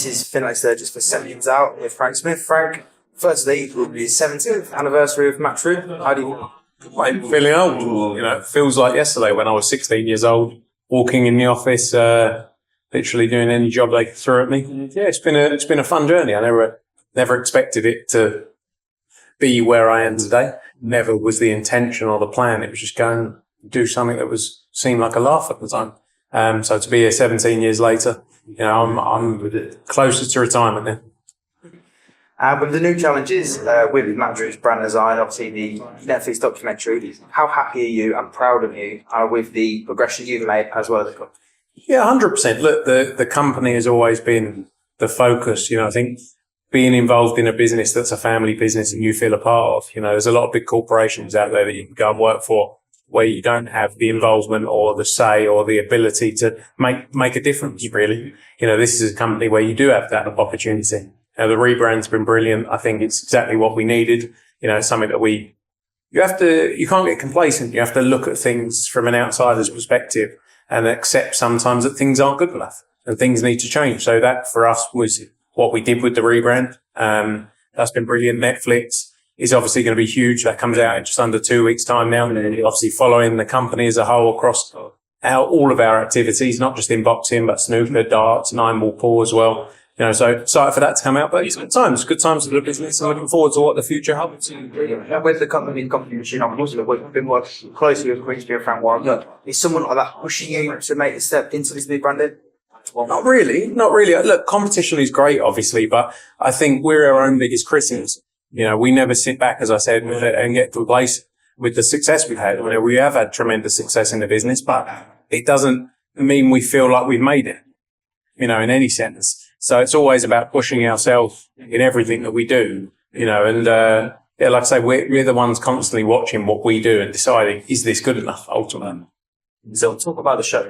is Finlay Sturgis for Seconds Out with Frank Smith. Frank, firstly, it will be his 17th anniversary of Matchroom. How do you... I'm feeling old. It feels like yesterday when I was 16 years old, walking in the office, literally doing any job they threw at me. Yeah, it's been a fun journey. I never expected it to be where I am today. Never was the intention or the plan. It was just go and do something that seemed like a laugh at the time. So to be here 17 years later, I'm closer to retirement now. With the new challenges with Matchroom's brand design, obviously the Netflix documentary, how happy are you and proud of you with the progression you've made as well as the company? Yeah, 100%. Look, the company has always been the focus. I think being involved in a business that's a family business and you feel a part of, there's a lot of big corporations out there that you can go and work for where you don't have the involvement or the say or the ability to make a difference, really. This is a company where you do have that opportunity. The rebrand's been brilliant. I think it's exactly what we needed. It's something that you can't get complacent. You have to look at things from an outsider's perspective and accept sometimes that things aren't good enough and things need to change. So that for us was what we did with the rebrand. That's been brilliant. Netflix is obviously going to be huge. That comes out in just under 2 weeks' time now. And obviously following the company as a whole across all of our activities, not just in boxing, but snooker, darts, 9-ball pool as well. So excited for that to come out, but it's good times for the business. I'm looking forward to what the future holds. With the company machine, obviously, we've been working closely with Queensby and Frank Wilder. Is someone like that pushing you to make the step into this new branding? Not really. Look, competition is great, obviously, but I think we're our own biggest critics. We never sit back, as I said, and get complacent with the success we've had. We have had tremendous success in the business, but it doesn't mean we feel like we've made it, in any sense. So it's always about pushing ourselves in everything that we do, and like I say, we're the ones constantly watching what we do and deciding, is this good enough, ultimately? So we'll talk about the show.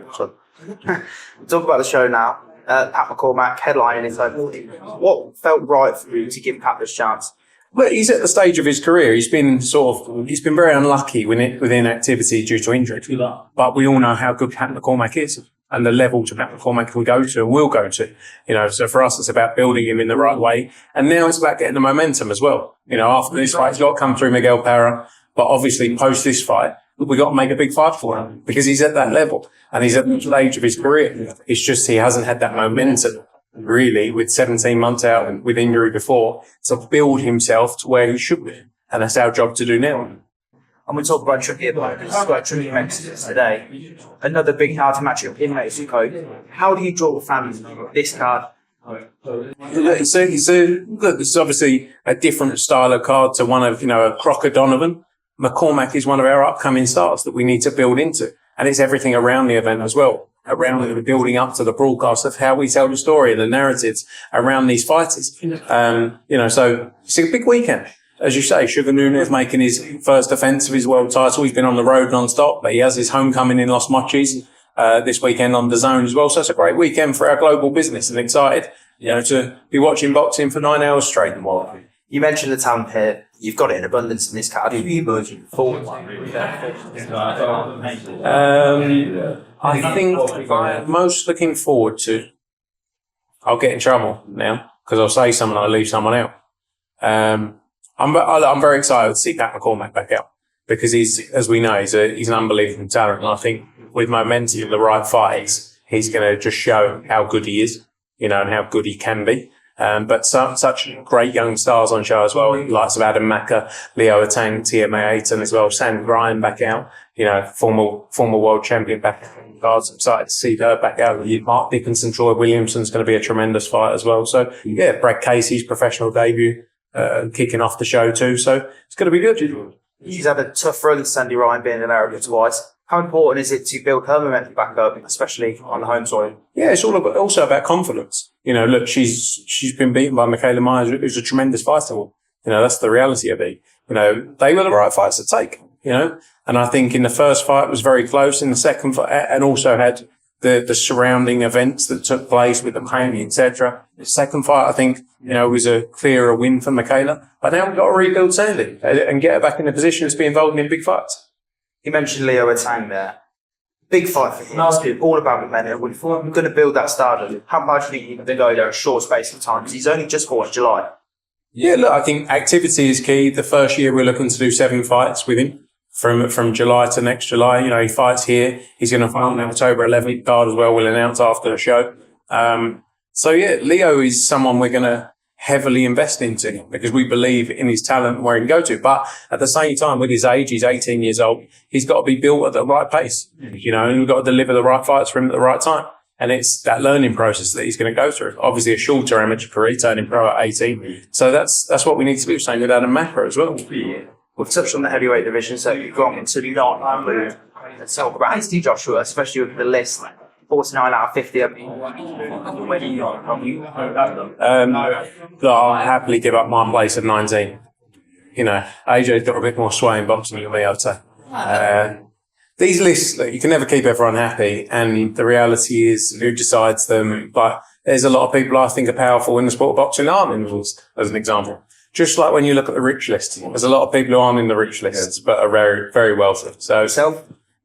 Now. Pat McCormack, headlining it. What felt right for you to give Pat this chance? Well, he's at the stage of his career. He's been very unlucky within activity due to injury. But we all know how good Pat McCormack is and the level Pat McCormack can go to and will go to. So for us, it's about building him in the right way. And now it's about getting the momentum as well. After this fight, he's got to come through Miguel Parra. But obviously, post this fight, we've got to make a big fight for him because he's at that level and he's at the stage of his career. It's just he hasn't had that momentum, really, with 17 months out and with injury before, to build himself to where he should be. And that's our job to do now. And we talk about Tricky Mexico today. Another big card to match up in Mexico. How do you draw the fans this card? It's obviously a different style of card to one of, a Crocker Donovan. McCormack is one of our upcoming stars that we need to build into. And it's everything around the event as well, around the building up to the broadcast of how we tell the story and the narratives around these fighters. So it's a big weekend. As you say, Sugar Nunez making his first defence of his world title. He's been on the road non-stop, but he has his homecoming in Los Mochis this weekend on DAZN as well. So it's a great weekend for our global business and excited, to be watching boxing for 9 hours straight. You mentioned the talent here. You've got it in abundance in this card. Who are you looking forward to? I think I'm most looking forward to... I'll get in trouble now because I'll say something and I'll leave someone out. I'm very excited to see Pat McCormack back out because as we know, he's an unbelievable talent. And I think with momentum and the right fights, he's going to just show how good he is, and how good he can be. But such great young stars on show as well. The likes of Adam Macca, Leo Atang, TMA Ayton as well. Sam Ryan back out, former world champion back out. I'm excited to see her back out. Mark Dickinson, Troy Williamson's going to be a tremendous fight as well. So yeah, Brad Casey's professional debut. Kicking off the show too, so it's going to be good. She's had a tough run, Sandy Ryan being in America twice. How important is it to build her momentum back up, especially on the home soil? Yeah, it's also about confidence. Look, she's been beaten by Michaela Myers, who's a tremendous fighter. That's the reality of it. They were the right fights to take. And I think in the first fight it was very close. In the second fight, and also had the surrounding events that took place with the pain, etc. The second fight, I think, was a clearer win for Michaela. But now we've got to rebuild Sandy and get her back in a position to be involved in big fights. You mentioned Leo Atang there. Big fight for him. All about momentum. We're going to build that stardom. How much do you think they go there a short space of time? Because he's only just fought in July. Yeah, look, I think activity is key. The first year we're looking to do 7 fights with him from July to next July. You know, he fights here. He's going to fight on October 11th card as well. We'll announce after the show. So yeah, Leo is someone we're going to heavily invest into because we believe in his talent and where he can go to. But at the same time, with his age, he's 18 years old. He's got to be built at the right pace, you know, and we've got to deliver the right fights for him at the right time. And it's that learning process that he's going to go through. Obviously, a shorter amateur career, turning pro at 18. So that's what we need to do. Same with Adam Macro as well. We've touched on the heavyweight division, so you've gone into not move. Let's talk about Anthony Joshua, especially with the list. 49 out of 50. Where do you go from? I'll happily give up my place at 19. You know, AJ's got a bit more sway in boxing than me, I'd say. These lists, look, you can never keep everyone happy, and the reality is who decides them. But there's a lot of people I think are powerful in the sport of boxing aren't involved, as an example. Just like when you look at the rich list, there's a lot of people who aren't in the rich lists, but are very, very wealthy. So,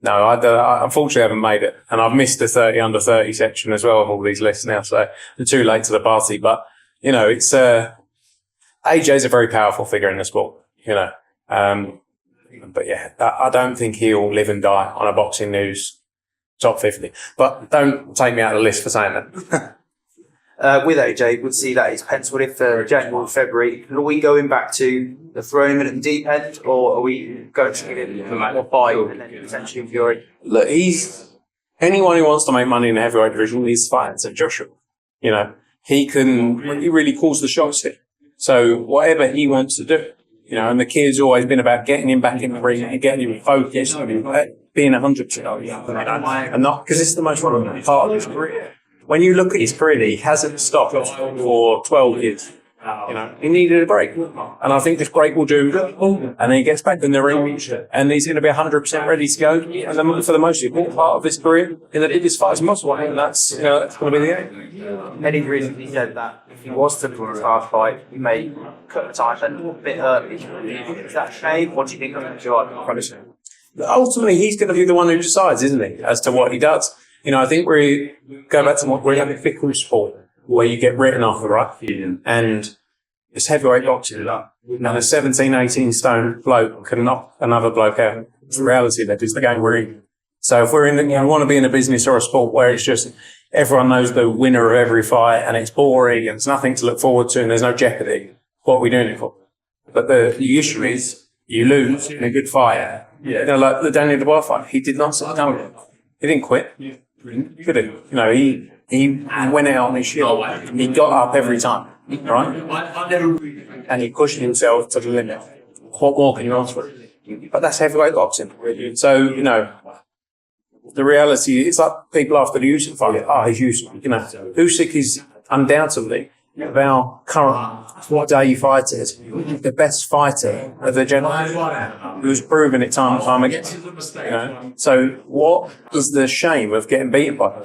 no, I unfortunately haven't made it, and I've missed the 30 under 30 section as well of all these lists now. So I'm too late to the party. But you know, it's AJ's a very powerful figure in the sport. You know. But yeah, I don't think he'll live and die on a boxing news top 50. But don't take me out of the list for saying that. With AJ, we'll see that he's penciled in for January, February. Are we going back to the throwing him in at the deep end, or are we going to give him more fight and then potentially Fury? Look, anyone who wants to make money in the heavyweight division needs to fight St. Joshua. You know, he really calls the shots here. So whatever he wants to do. You know, and the kid's always been about getting him back in the ring and getting him focused, being 100%. And not, because it's the most important part of his career. When you look at his career, he hasn't stopped for 12 years. You know, he needed a break. And I think this break will do. And then he gets back in the ring and he's going to be 100% ready to go. And then for the most important part of his career, in the biggest fight as possible. And that's, you know, that's going to be the aim. Eddie recently said that if he was to win his hard fight, he may cut the time a bit early. Is that a shame? What do you think of him? Ultimately, he's going to be the one who decides, isn't he, as to what he does. You know, I think we go back to what we're having fickle sport where you get written off, right? And it's heavyweight boxing. And a 17, 18 stone bloke can knock another bloke out. It's the reality that is the game we're in. So if we're in, you want to be in a business or a sport where it's just everyone knows the winner of every fight and it's boring and there's nothing to look forward to and there's no jeopardy, what are we doing it for? But the issue is you lose in a good fight. You know, like the Daniel Dubois fight, he did not sit down. He didn't quit. Could have. You know, he went out on his shield. He got up every time, right? And he pushed himself to the limit. What more can you ask for? But that's heavyweight boxing. So, you know, the reality is like people after the Usyk fight. He's Usyk. You know, Usyk is undoubtedly of our current day fighters, the best fighter of the generation, who's proven it time and time again. You know? So what is the shame of getting beaten by him?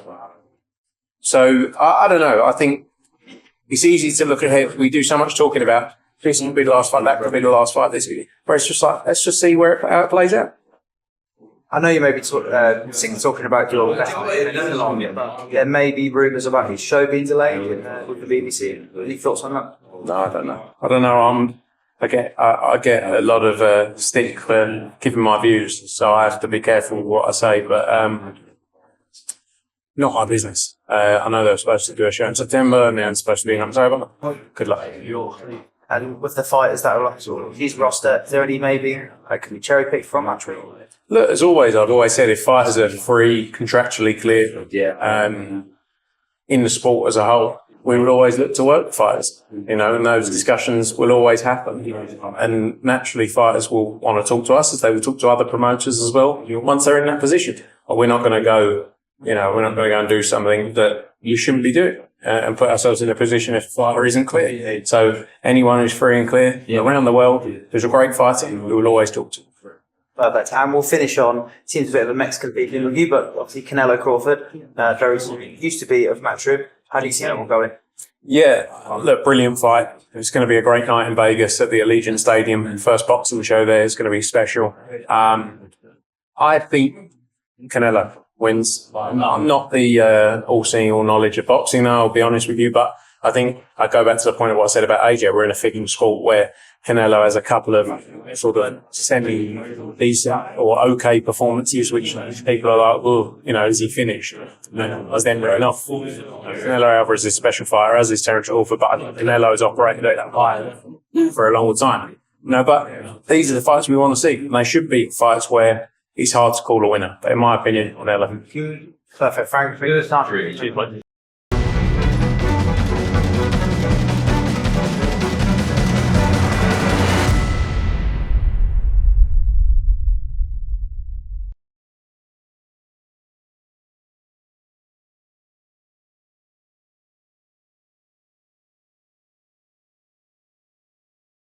So I don't know. I think it's easy to look ahead. We do so much talking about this could be the last fight, that could be the last fight, this. But it's just like, let's just see how it plays out. I know you may be sick of talking about your there may be rumours about his show being delayed with the BBC. Any thoughts on that? No, I don't know. I get a lot of stick for giving my views, so I have to be careful with what I say. But not my business. I know they were supposed to do a show in September and they're supposed to be in October. Good luck. And with the fighters that are on his roster, is there any maybe can be cherry picked from that tree? Look, as always, I've always said if fighters are free, contractually cleared, in the sport as a whole, we will always look to work with fighters, you know, and those discussions will always happen. And naturally, fighters will want to talk to us as they will talk to other promoters as well once they're in that position. Or we're not going to go, you know, we're not going to go and do something that you shouldn't be doing and put ourselves in a position if a fighter isn't clear. So anyone who's free and clear around the world who's a great fighter, we will always talk to. Perfect. And we'll finish on, seems a bit of a Mexican beefing review, but obviously Canelo Crawford, used to be of Matchroom. How do you see that one going? Yeah, look, brilliant fight. It's going to be a great night in Vegas at the Allegiant Stadium. First boxing show there is going to be special. I think Canelo. wins. I'm not the all-seeing, all-knowledge of boxing now, I'll be honest with you, but I think I go back to the point of what I said about AJ. We're in a fitting sport where Canelo has a couple of sort of semi-decent or okay performances, which people are like, well, is he finished? Was then enough. Canelo Alvarez is a special fighter, as is Terence Crawford, but I think Canelo has operated at that high for a long time. But these are the fights we want to see. And they should be fights where it's hard to call a winner. But in my opinion, Canelo. Perfect. Thanks for your time.